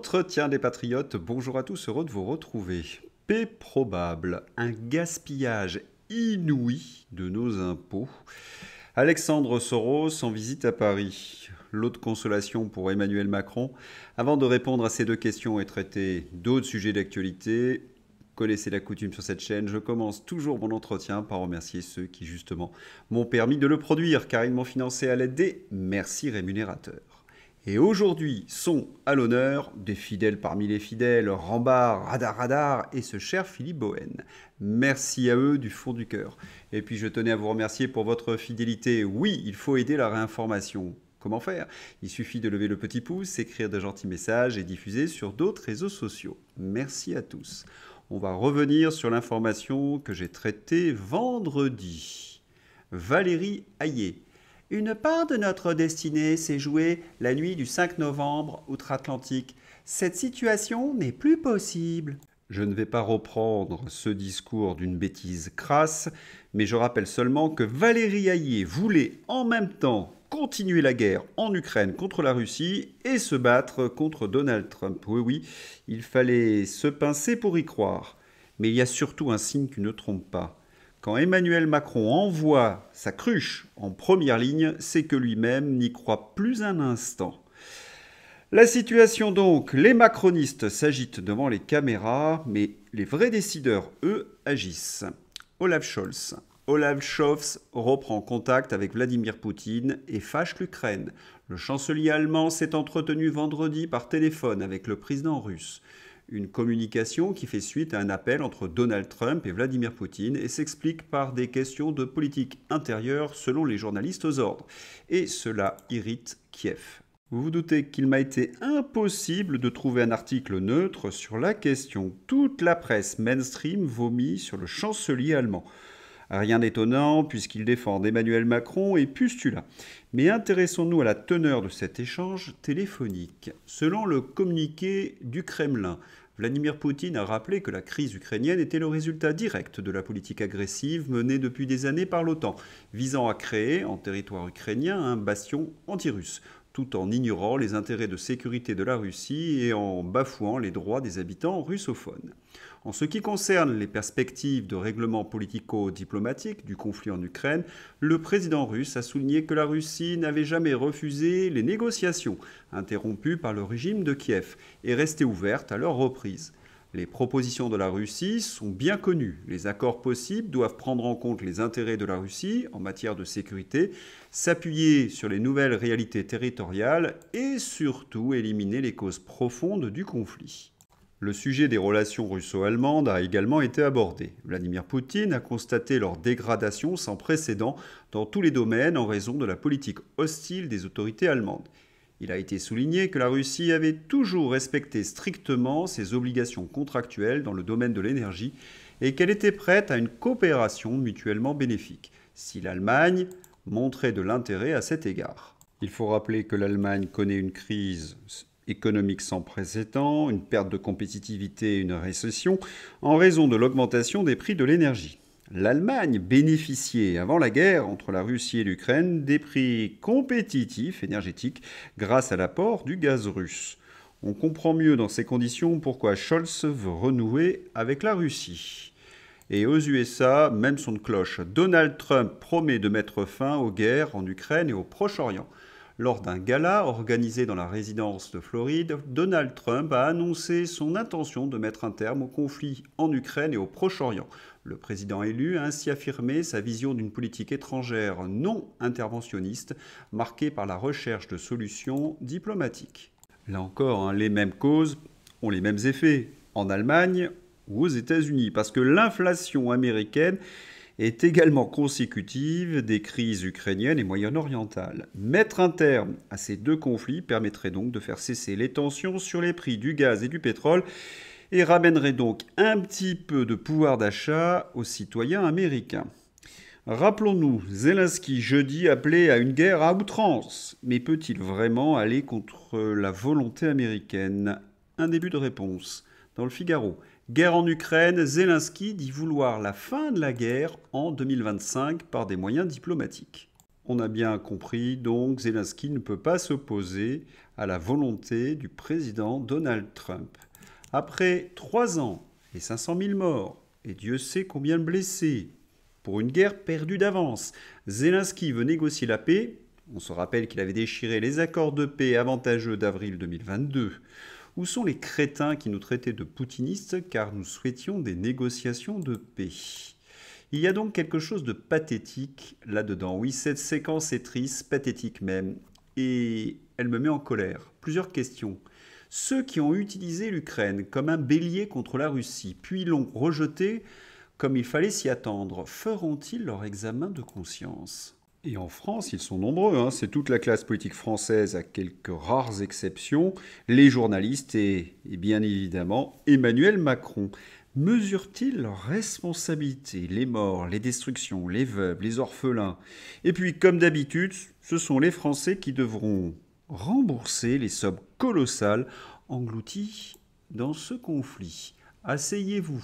L'entretien des patriotes, bonjour à tous, heureux de vous retrouver. Paix probable, un gaspillage inouï de nos impôts. Alexandre Soros en visite à Paris. Lot de consolation pour Emmanuel Macron. Avant de répondre à ces deux questions et traiter d'autres sujets d'actualité, connaissez la coutume sur cette chaîne, je commence toujours mon entretien par remercier ceux qui justement m'ont permis de le produire, car ils m'ont financé à l'aide des merci rémunérateurs. Et aujourd'hui sont à l'honneur des fidèles parmi les fidèles, Rambard, Radar et ce cher Philippe Bohen. Merci à eux du fond du cœur. Et puis je tenais à vous remercier pour votre fidélité. Oui, il faut aider la réinformation. Comment faire? Il suffit de lever le petit pouce, écrire de gentils messages et diffuser sur d'autres réseaux sociaux. Merci à tous. On va revenir sur l'information que j'ai traitée vendredi. Valérie Hayé. Une part de notre destinée s'est jouée la nuit du 5 novembre outre-Atlantique. Cette situation n'est plus possible. Je ne vais pas reprendre ce discours d'une bêtise crasse, mais je rappelle seulement que Valérie Hayé voulait en même temps continuer la guerre en Ukraine contre la Russie et se battre contre Donald Trump. Oui, oui, il fallait se pincer pour y croire. Mais il y a surtout un signe qui ne trompe pas. Quand Emmanuel Macron envoie sa cruche en première ligne, c'est que lui-même n'y croit plus un instant. La situation donc, les macronistes s'agitent devant les caméras, mais les vrais décideurs, eux, agissent. Olaf Scholz. Olaf Scholz reprend contact avec Vladimir Poutine et fâche l'Ukraine. Le chancelier allemand s'est entretenu vendredi par téléphone avec le président russe. Une communication qui fait suite à un appel entre Donald Trump et Vladimir Poutine et s'explique par des questions de politique intérieure selon les journalistes aux ordres. Et cela irrite Kiev. Vous vous doutez qu'il m'a été impossible de trouver un article neutre sur la question. Toute la presse mainstream vomit sur le chancelier allemand. Rien d'étonnant puisqu'il défend Emmanuel Macron et Pustula. Mais intéressons-nous à la teneur de cet échange téléphonique. Selon le communiqué du Kremlin, Vladimir Poutine a rappelé que la crise ukrainienne était le résultat direct de la politique agressive menée depuis des années par l'OTAN, visant à créer, en territoire ukrainien, un bastion anti-russe, tout en ignorant les intérêts de sécurité de la Russie et en bafouant les droits des habitants russophones. En ce qui concerne les perspectives de règlement politico-diplomatique du conflit en Ukraine, le président russe a souligné que la Russie n'avait jamais refusé les négociations, interrompues par le régime de Kiev, et restait ouverte à leur reprise. Les propositions de la Russie sont bien connues. Les accords possibles doivent prendre en compte les intérêts de la Russie en matière de sécurité, s'appuyer sur les nouvelles réalités territoriales et surtout éliminer les causes profondes du conflit. Le sujet des relations russo-allemandes a également été abordé. Vladimir Poutine a constaté leur dégradation sans précédent dans tous les domaines en raison de la politique hostile des autorités allemandes. Il a été souligné que la Russie avait toujours respecté strictement ses obligations contractuelles dans le domaine de l'énergie et qu'elle était prête à une coopération mutuellement bénéfique, si l'Allemagne montrait de l'intérêt à cet égard. Il faut rappeler que l'Allemagne connaît une crise économique sans précédent, une perte de compétitivité et une récession en raison de l'augmentation des prix de l'énergie. L'Allemagne bénéficiait avant la guerre entre la Russie et l'Ukraine des prix compétitifs énergétiques grâce à l'apport du gaz russe. On comprend mieux dans ces conditions pourquoi Scholz veut renouer avec la Russie. Et aux USA, même son de cloche, Donald Trump promet de mettre fin aux guerres en Ukraine et au Proche-Orient. Lors d'un gala organisé dans la résidence de Floride, Donald Trump a annoncé son intention de mettre un terme au conflit en Ukraine et au Proche-Orient. Le président élu a ainsi affirmé sa vision d'une politique étrangère non interventionniste, marquée par la recherche de solutions diplomatiques. Là encore, les mêmes causes ont les mêmes effets en Allemagne ou aux États-Unis, parce que l'inflation américaine est également consécutive des crises ukrainiennes et moyen-orientales. Mettre un terme à ces deux conflits permettrait donc de faire cesser les tensions sur les prix du gaz et du pétrole et ramènerait donc un petit peu de pouvoir d'achat aux citoyens américains. Rappelons-nous, Zelensky jeudi appelait à une guerre à outrance. Mais peut-il vraiment aller contre la volonté américaine? Un début de réponse. Dans le Figaro. Guerre en Ukraine, Zelensky dit vouloir la fin de la guerre en 2025 par des moyens diplomatiques. On a bien compris, donc Zelensky ne peut pas s'opposer à la volonté du président Donald Trump. Après 3 ans et 500 000 morts, et Dieu sait combien de blessés, pour une guerre perdue d'avance, Zelensky veut négocier la paix. On se rappelle qu'il avait déchiré les accords de paix avantageux d'avril 2022. Où sont les crétins qui nous traitaient de poutinistes car nous souhaitions des négociations de paix? Il y a donc quelque chose de pathétique là-dedans. Oui, cette séquence est triste, pathétique même, et elle me met en colère. Plusieurs questions. Ceux qui ont utilisé l'Ukraine comme un bélier contre la Russie, puis l'ont rejeté comme il fallait s'y attendre, feront-ils leur examen de conscience? Et en France, ils sont nombreux, hein. C'est toute la classe politique française, à quelques rares exceptions, les journalistes et bien évidemment Emmanuel Macron. Mesurent-ils leurs responsabilités, les morts, les destructions, les veuves, les orphelins? Et puis, comme d'habitude, ce sont les Français qui devront rembourser les sommes colossales englouties dans ce conflit. Asseyez-vous.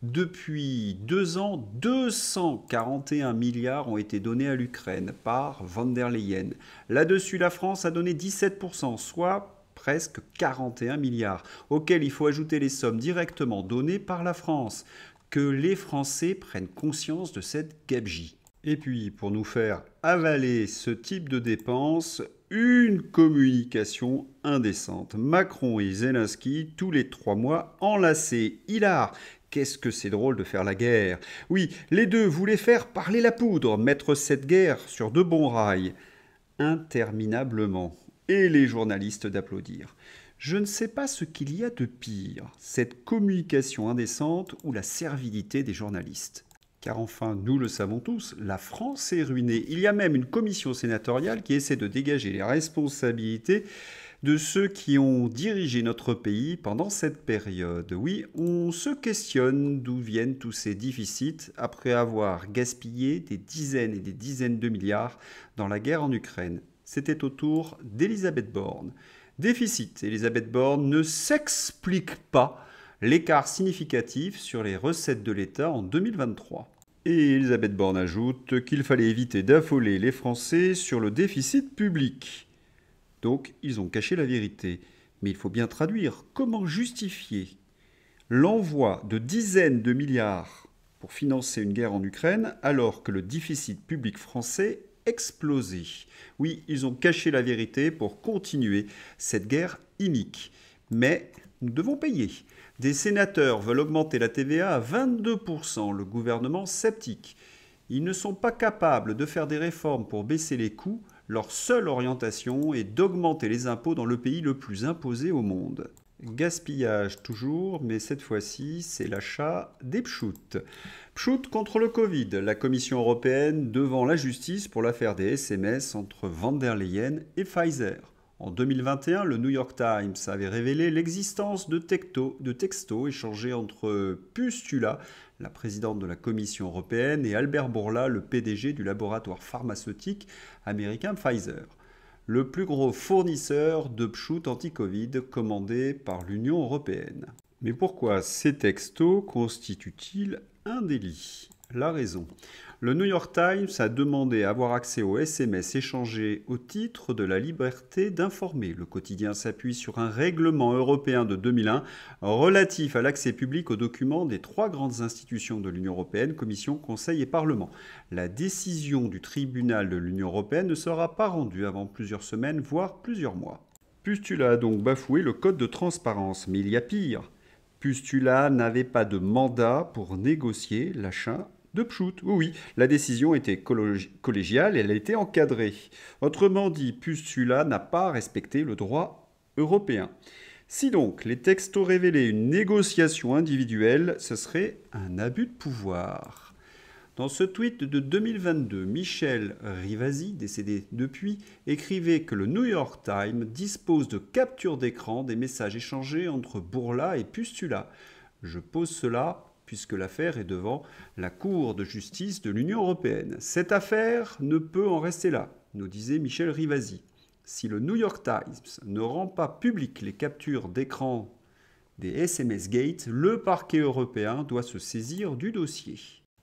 Depuis 2 ans, 241 milliards ont été donnés à l'Ukraine par von der Leyen. Là-dessus, la France a donné 17%, soit presque 41 milliards, auxquels il faut ajouter les sommes directement données par la France. Que les Français prennent conscience de cette gabegie. Et puis, pour nous faire avaler ce type de dépenses, une communication indécente. Macron et Zelensky, tous les 3 mois, enlacés. Hilar! Qu'est-ce que c'est drôle de faire la guerre. Oui, les deux voulaient faire parler la poudre, mettre cette guerre sur de bons rails. Interminablement. Et les journalistes d'applaudir. Je ne sais pas ce qu'il y a de pire, cette communication indécente ou la servilité des journalistes. Car enfin, nous le savons tous, la France est ruinée. Il y a même une commission sénatoriale qui essaie de dégager les responsabilités de ceux qui ont dirigé notre pays pendant cette période. Oui, on se questionne d'où viennent tous ces déficits après avoir gaspillé des dizaines et des dizaines de milliards dans la guerre en Ukraine. C'était au tour d'Elisabeth Borne. Déficit, Elisabeth Borne ne s'explique pas l'écart significatif sur les recettes de l'État en 2023. Et Elisabeth Borne ajoute qu'il fallait éviter d'affoler les Français sur le déficit public. Donc, ils ont caché la vérité. Mais il faut bien traduire. Comment justifier l'envoi de dizaines de milliards pour financer une guerre en Ukraine alors que le déficit public français explosait? Oui, ils ont caché la vérité pour continuer cette guerre inique. Mais nous devons payer. Des sénateurs veulent augmenter la TVA à 22%, le gouvernement sceptique. Ils ne sont pas capables de faire des réformes pour baisser les coûts. Leur seule orientation est d'augmenter les impôts dans le pays le plus imposé au monde. Gaspillage toujours, mais cette fois-ci, c'est l'achat des pchoutes. Pchoutes contre le Covid. La Commission européenne devant la justice pour l'affaire des SMS entre von der Leyen et Pfizer. En 2021, le New York Times avait révélé l'existence de textos échangés entre Pustula, la présidente de la Commission européenne, et Albert Bourla, le PDG du laboratoire pharmaceutique américain Pfizer, le plus gros fournisseur de pchoutes anti-Covid commandé par l'Union européenne. Mais pourquoi ces textos constituent-ils un délit? La raison. Le New York Times a demandé à avoir accès aux SMS échangés au titre de la liberté d'informer. Le quotidien s'appuie sur un règlement européen de 2001 relatif à l'accès public aux documents des 3 grandes institutions de l'Union européenne, Commission, Conseil et Parlement. La décision du tribunal de l'Union européenne ne sera pas rendue avant plusieurs semaines, voire plusieurs mois. Pustula a donc bafoué le code de transparence, mais il y a pire. Pustula n'avait pas de mandat pour négocier l'achat de pchoutes. Oui, la décision était collégiale et elle a été encadrée. Autrement dit, Pustula n'a pas respecté le droit européen. Si donc les textos révélaient une négociation individuelle, ce serait un abus de pouvoir. Dans ce tweet de 2022, Michel Rivasi, décédé depuis, écrivait que le New York Times dispose de captures d'écran des messages échangés entre Bourla et Pustula. Je pose cela puisque l'affaire est devant la Cour de justice de l'Union européenne. Cette affaire ne peut en rester là, nous disait Michel Rivasi. Si le New York Times ne rend pas publiques les captures d'écran des SMS Gate, le parquet européen doit se saisir du dossier.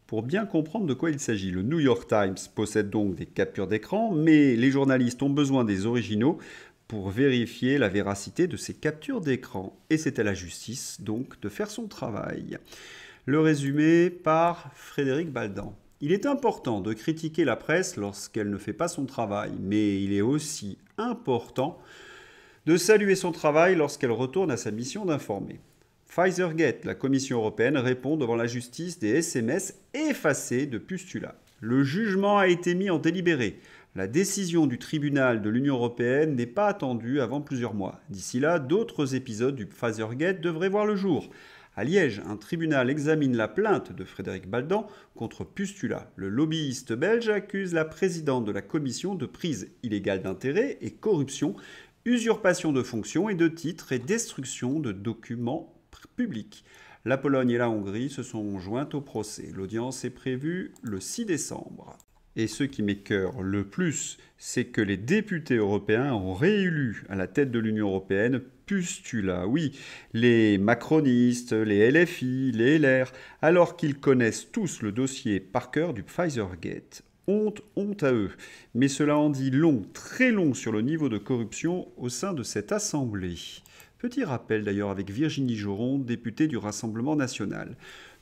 Pour bien comprendre de quoi il s'agit, le New York Times possède donc des captures d'écran, mais les journalistes ont besoin des originaux pour vérifier la véracité de ces captures d'écran. Et c'est à la justice, donc, de faire son travail. Le résumé par Frédéric Baldan. Il est important de critiquer la presse lorsqu'elle ne fait pas son travail, mais il est aussi important de saluer son travail lorsqu'elle retourne à sa mission d'informer. Pfizergate, la Commission européenne, répond devant la justice des SMS effacés de pustulats. Le jugement a été mis en délibéré. La décision du tribunal de l'Union européenne n'est pas attendue avant plusieurs mois. D'ici là, d'autres épisodes du Pfizergate devraient voir le jour. À Liège, un tribunal examine la plainte de Frédéric Baldan contre Pustula. Le lobbyiste belge accuse la présidente de la commission de prise illégale d'intérêts et corruption, usurpation de fonctions et de titres et destruction de documents publics. La Pologne et la Hongrie se sont jointes au procès. L'audience est prévue le 6 décembre. Et ce qui m'écœure le plus, c'est que les députés européens ont réélu à la tête de l'Union européenne Pustula. Oui, les macronistes, les LFI, les LR, alors qu'ils connaissent tous le dossier par cœur du Pfizergate. Honte, honte à eux. Mais cela en dit long, très long sur le niveau de corruption au sein de cette assemblée. Petit rappel d'ailleurs avec Virginie Joron, députée du Rassemblement national.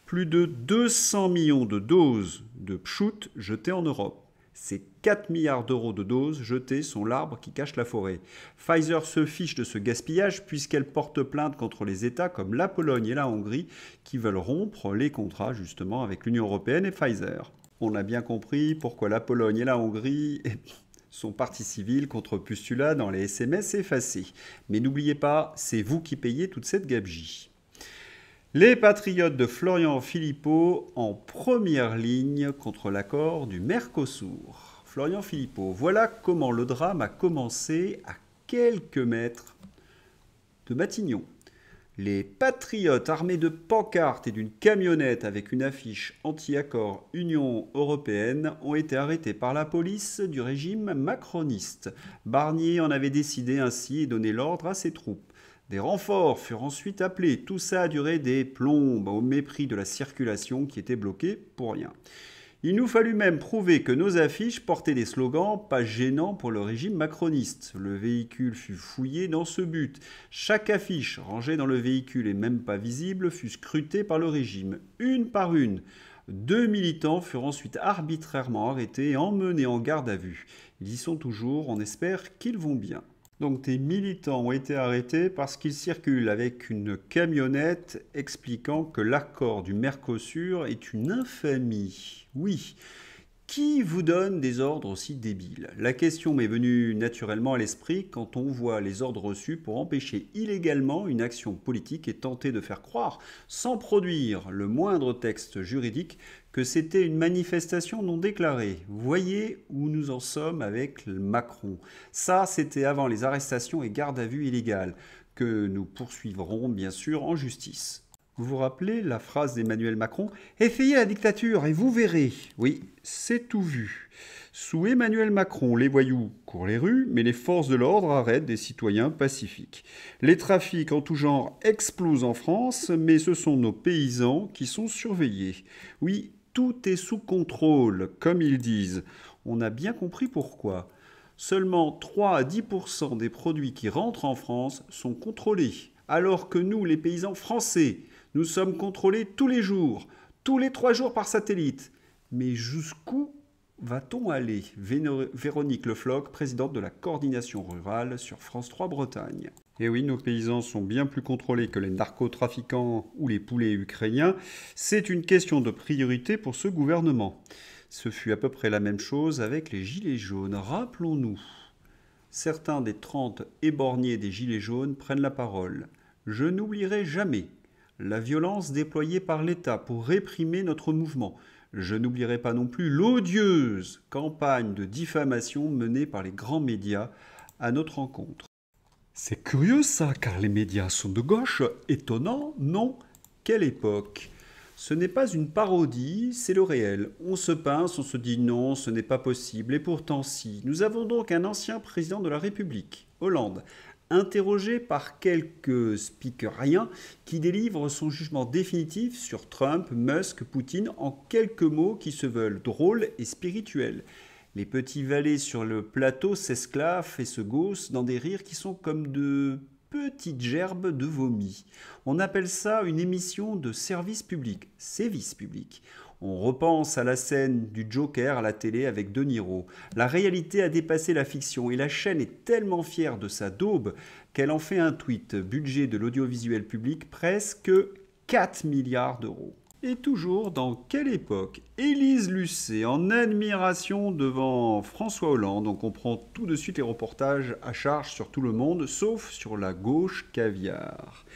Plus de 200 millions de doses de pchout jetées en Europe. Ces 4 milliards d'euros de doses jetées sont l'arbre qui cache la forêt. Pfizer se fiche de ce gaspillage puisqu'elle porte plainte contre les États comme la Pologne et la Hongrie qui veulent rompre les contrats justement avec l'Union européenne et Pfizer. On a bien compris pourquoi la Pologne et la Hongrie sont partie civile contre Pustula dans les SMS effacés. Mais n'oubliez pas, c'est vous qui payez toute cette gabegie. Les patriotes de Florian Philippot en première ligne contre l'accord du Mercosur. Florian Philippot, voilà comment le drame a commencé à quelques mètres de Matignon. Les patriotes armés de pancartes et d'une camionnette avec une affiche anti-accord Union européenne ont été arrêtés par la police du régime macroniste. Barnier en avait décidé ainsi et donné l'ordre à ses troupes. Des renforts furent ensuite appelés. Tout ça a duré des plombes au mépris de la circulation qui était bloquée pour rien. Il nous fallut même prouver que nos affiches portaient des slogans pas gênants pour le régime macroniste. Le véhicule fut fouillé dans ce but. Chaque affiche rangée dans le véhicule et même pas visible fut scrutée par le régime, une par une. 2 militants furent ensuite arbitrairement arrêtés et emmenés en garde à vue. Ils y sont toujours, on espère qu'ils vont bien. Donc des militants ont été arrêtés parce qu'ils circulent avec une camionnette expliquant que l'accord du Mercosur est une infamie. Oui. Qui vous donne des ordres aussi débiles? La question m'est venue naturellement à l'esprit quand on voit les ordres reçus pour empêcher illégalement une action politique et tenter de faire croire, sans produire le moindre texte juridique, que c'était une manifestation non déclarée. Vous voyez où nous en sommes avec Macron. Ça, c'était avant les arrestations et gardes à vue illégales, que nous poursuivrons bien sûr en justice. Vous vous rappelez la phrase d'Emmanuel Macron « Effayez la dictature et vous verrez ». Oui, c'est tout vu. Sous Emmanuel Macron, les voyous courent les rues, mais les forces de l'ordre arrêtent des citoyens pacifiques. Les trafics en tout genre explosent en France, mais ce sont nos paysans qui sont surveillés. Oui, tout est sous contrôle, comme ils disent. On a bien compris pourquoi. Seulement 3 à 10% des produits qui rentrent en France sont contrôlés, alors que nous, les paysans français, nous sommes contrôlés tous les jours, tous les 3 jours par satellite. Mais jusqu'où va-t-on aller? Véronique Le Floch, présidente de la coordination rurale sur France 3 Bretagne. Et oui, nos paysans sont bien plus contrôlés que les narcotrafiquants ou les poulets ukrainiens. C'est une question de priorité pour ce gouvernement. Ce fut à peu près la même chose avec les gilets jaunes. Rappelons-nous, certains des 30 éborgnés des gilets jaunes prennent la parole. Je n'oublierai jamais la violence déployée par l'État pour réprimer notre mouvement. Je n'oublierai pas non plus l'odieuse campagne de diffamation menée par les grands médias à notre encontre. C'est curieux ça, car les médias sont de gauche. Étonnant, non? Quelle époque? Ce n'est pas une parodie, c'est le réel. On se pince, on se dit non, ce n'est pas possible, et pourtant si. Nous avons donc un ancien président de la République, Hollande, interrogé par quelques speakeriens qui délivrent son jugement définitif sur Trump, Musk, Poutine en quelques mots qui se veulent drôles et spirituels. Les petits valets sur le plateau s'esclaffent et se gaussent dans des rires qui sont comme de petites gerbes de vomi. On appelle ça une émission de service public, sévice public. On repense à la scène du Joker à la télé avec De Niro. La réalité a dépassé la fiction et la chaîne est tellement fière de sa daube qu'elle en fait un tweet. Budget de l'audiovisuel public presque 4 milliards d'euros. Et toujours dans quelle époque? Élise Lucet en admiration devant François Hollande. On comprend tout de suite les reportages à charge sur tout le monde, sauf sur la gauche caviar.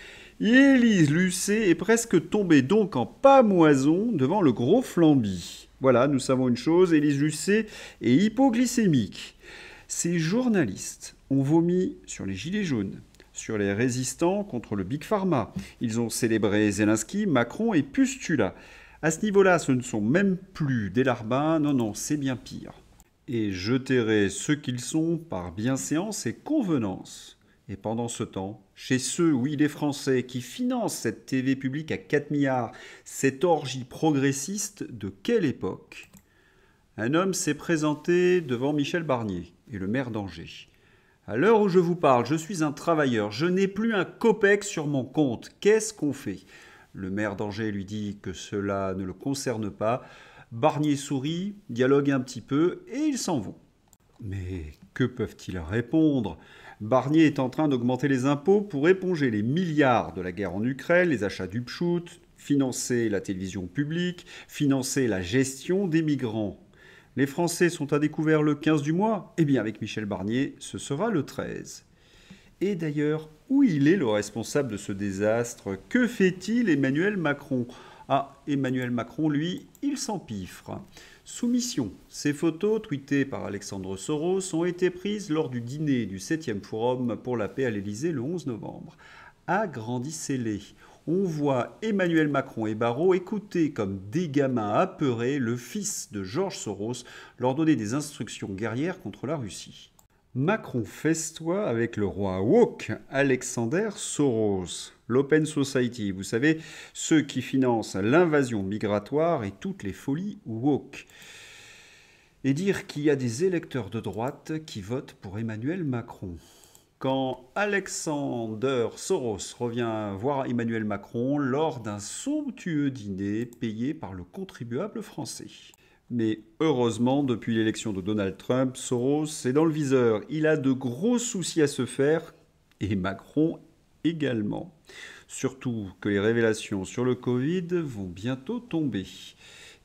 Élise Lucet est presque tombée donc en pâmoison devant le gros Flamby. Voilà, nous savons une chose, Élise Lucet est hypoglycémique. Ces journalistes ont vomi sur les gilets jaunes, sur les résistants contre le Big Pharma. Ils ont célébré Zelensky, Macron et Pustula. À ce niveau-là, ce ne sont même plus des larbins, non, c'est bien pire. Et je tairai ceux qu'ils sont par bienséance et convenance. Et pendant ce temps, chez ceux, oui, les Français, qui financent cette TV publique à 4 milliards, cette orgie progressiste de quelle époque? Un homme s'est présenté devant Michel Barnier et le maire d'Angers. À l'heure où je vous parle, je suis un travailleur, je n'ai plus un copec sur mon compte. Qu'est-ce qu'on fait? Le maire d'Angers lui dit que cela ne le concerne pas. Barnier sourit, dialogue un petit peu et ils s'en vont. Mais que peuvent-ils répondre? Barnier est en train d'augmenter les impôts pour éponger les milliards de la guerre en Ukraine, les achats d'Upshut, financer la télévision publique, financer la gestion des migrants. Les Français sont à découvert le 15 du mois? Eh bien, avec Michel Barnier, ce sera le 13. Et d'ailleurs, où il est le responsable de ce désastre? Que fait-il Emmanuel Macron? Ah, Emmanuel Macron, lui, il s'empiffre. Soumission. Ces photos, tweetées par Alexandre Soros, ont été prises lors du dîner du 7e Forum pour la paix à l'Élysée le 11 novembre. Agrandissez-les. On voit Emmanuel Macron et Barrot écouter comme des gamins apeurés le fils de George Soros leur donner des instructions guerrières contre la Russie. Macron festoie avec le roi woke, Alexander Soros. L'Open Society, vous savez, ceux qui financent l'invasion migratoire et toutes les folies woke. Et dire qu'il y a des électeurs de droite qui votent pour Emmanuel Macron. Quand Alexander Soros revient voir Emmanuel Macron lors d'un somptueux dîner payé par le contribuable français. Mais heureusement, depuis l'élection de Donald Trump, Soros est dans le viseur. Il a de gros soucis à se faire, et Macron également. Surtout que les révélations sur le Covid vont bientôt tomber.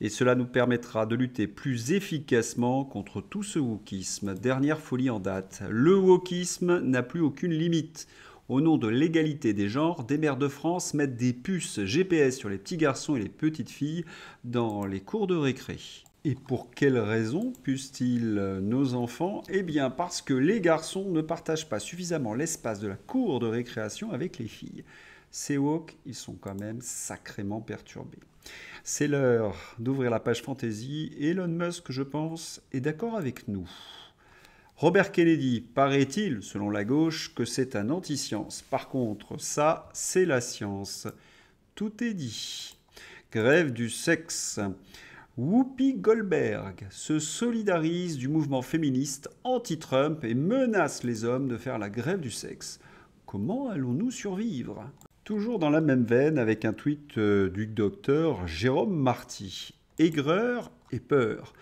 Et cela nous permettra de lutter plus efficacement contre tout ce wokisme. Dernière folie en date, le wokisme n'a plus aucune limite. Au nom de l'égalité des genres, des maires de France mettent des puces GPS sur les petits garçons et les petites filles dans les cours de récré. Et pour quelle raison puissent-ils nos enfants? Eh bien parce que les garçons ne partagent pas suffisamment l'espace de la cour de récréation avec les filles. Ces woke, ils sont quand même sacrément perturbés. C'est l'heure d'ouvrir la page fantasy et Elon Musk, je pense, est d'accord avec nous. Robert Kennedy, paraît-il, selon la gauche, que c'est un anti-science. Par contre, ça, c'est la science. Tout est dit. Grève du sexe. Whoopi Goldberg se solidarise du mouvement féministe anti-Trump et menace les hommes de faire la grève du sexe. Comment allons-nous survivre? Toujours dans la même veine avec un tweet du docteur Jérôme Marty. Aigreur et peur.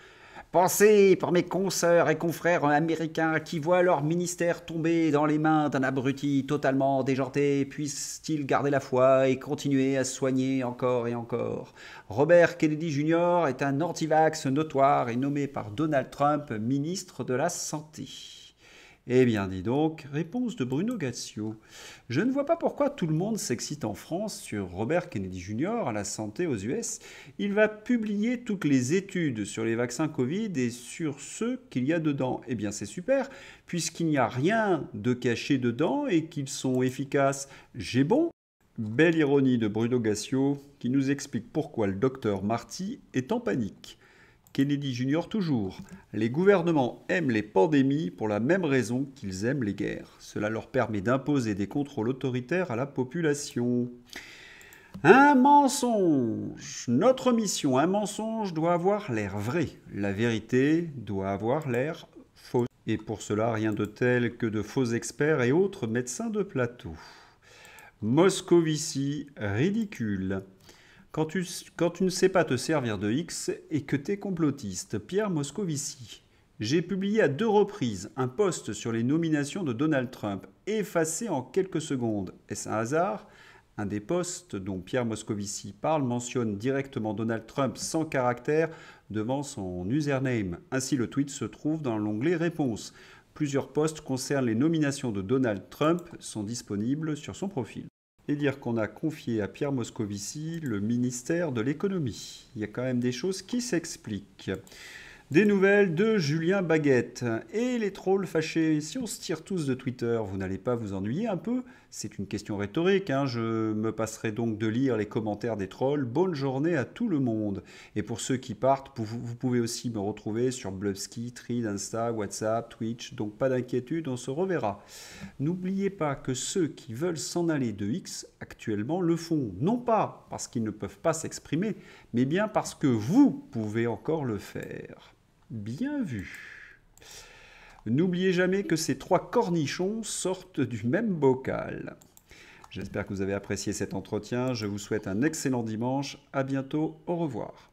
Pensez pour mes consoeurs et confrères américains qui voient leur ministère tomber dans les mains d'un abruti totalement déjanté, puissent-ils garder la foi et continuer à se soigner encore et encore? Robert Kennedy Jr. est un anti-vax notoire et nommé par Donald Trump ministre de la Santé. Eh bien, dis donc, réponse de Bruno Gassio. Je ne vois pas pourquoi tout le monde s'excite en France sur Robert Kennedy Jr. à la santé aux US. Il va publier toutes les études sur les vaccins Covid et sur ceux qu'il y a dedans. Eh bien, c'est super, puisqu'il n'y a rien de caché dedans et qu'ils sont efficaces. J'ai bon? Belle ironie de Bruno Gassio qui nous explique pourquoi le docteur Marty est en panique. Kennedy Jr. toujours. Les gouvernements aiment les pandémies pour la même raison qu'ils aiment les guerres. Cela leur permet d'imposer des contrôles autoritaires à la population. Un mensonge. Notre mission, un mensonge doit avoir l'air vrai. La vérité doit avoir l'air fausse. Et pour cela, rien de tel que de faux experts et autres médecins de plateau. Moscovici, ridicule. Quand tu ne sais pas te servir de X et que t'es complotiste, Pierre Moscovici. J'ai publié à 2 reprises un post sur les nominations de Donald Trump, effacé en quelques secondes. Est-ce un hasard ? Un des posts dont Pierre Moscovici parle mentionne directement Donald Trump sans caractère devant son username. Ainsi, le tweet se trouve dans l'onglet Réponses. Plusieurs posts concernant les nominations de Donald Trump sont disponibles sur son profil. Et dire qu'on a confié à Pierre Moscovici le ministère de l'économie. Il y a quand même des choses qui s'expliquent. Des nouvelles de Julien Baguette. Et les trolls fâchés, si on se tire tous de Twitter, vous n'allez pas vous ennuyer un peu? C'est une question rhétorique, hein. Je me passerai donc de lire les commentaires des trolls. Bonne journée à tout le monde. Et pour ceux qui partent, vous pouvez aussi me retrouver sur Blubsky, Thread, Insta, WhatsApp, Twitch. Donc pas d'inquiétude, on se reverra. N'oubliez pas que ceux qui veulent s'en aller de X actuellement le font. Non pas parce qu'ils ne peuvent pas s'exprimer, mais bien parce que vous pouvez encore le faire. Bien vu. N'oubliez jamais que ces 3 cornichons sortent du même bocal. J'espère que vous avez apprécié cet entretien. Je vous souhaite un excellent dimanche. À bientôt. Au revoir.